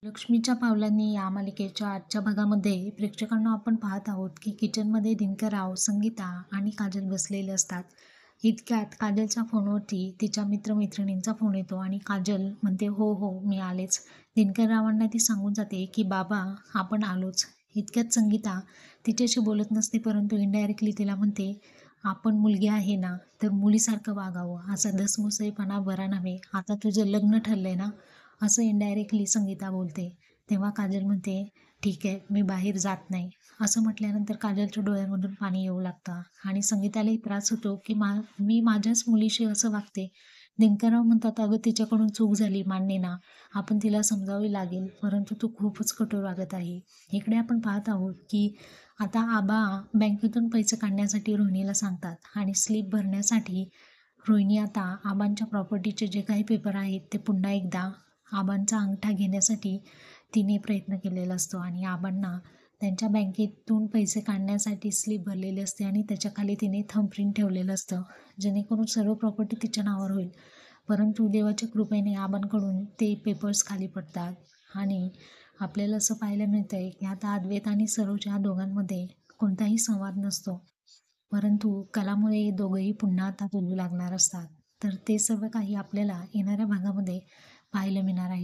लक्ष्मीच्या पावलांनी या मालिकेच्या आजच्या भागामध्ये प्रेक्षकांना आपण पाहत आहोत की किचनमध्ये दिनकरराव, संगीता आणि काजल बसलेले असतात. इतक्यात काजलच्या फोनवरती तिच्या मित्रमैत्रिणींचा फोन येतो आणि काजल म्हणते, हो हो मी आलेच. दिनकररावांना ती सांगून जाते की बाबा आपण आलोच. इतक्यात संगीता तिच्याशी बोलत नसते, परंतु इनडायरेक्टली तिला म्हणते, आपण मुलगी आहे ना, तर मुलीसारखं वागावं, असा धसमुसळेपणा बरा नव्हे. आता तुझं लग्न ठरलंय ना, असं इनडायरेक्टली संगीता बोलते. तेव्हा काजल म्हणते, ठीक आहे मी बाहेर जात नाही. असं म्हटल्यानंतर काजलच्या डोळ्यामधून पाणी येऊ लागतं आणि संगीतालाही त्रास होतो की मी माझ्याच मुलीशी असं वागते. दिनकरराव म्हणतात, अगं तिच्याकडून चूक झाली मान्य ना, आपण तिला समजावी लागेल, परंतु तू खूपच कठोर वागत आहे. इकडे आपण पाहत आहोत की आता आबा बँकेतून पैसे काढण्यासाठी रोहिणीला सांगतात आणि स्लिप भरण्यासाठी रोहिणी आता आबांच्या प्रॉपर्टीचे जे काही पेपर आहेत ते पुन्हा एकदा आबांचा अंगठा घेण्यासाठी तिने प्रयत्न केलेला असतो आणि आबांना त्यांच्या बँकेतून पैसे काढण्यासाठी स्लिप भरलेली असते आणि त्याच्याखाली तिने थंब प्रिंट ठेवलेलं असतं, जेणेकरून सर्व प्रॉपर्टी तिच्या नावावर होईल. परंतु देवाच्या कृपेने आबांकडून ते पेपर्स खाली पडतात आणि आपल्याला असं पाहायला मिळतं आहे की आता अद्वैत आणि सरोज या दोघांमध्ये कोणताही संवाद नसतो, परंतु कलामुळे दोघंही पुन्हा आता बोलू लागणार असतात. तर ते सर्व काही आपल्याला येणाऱ्या भागामध्ये पाहायला मिळणार आहे.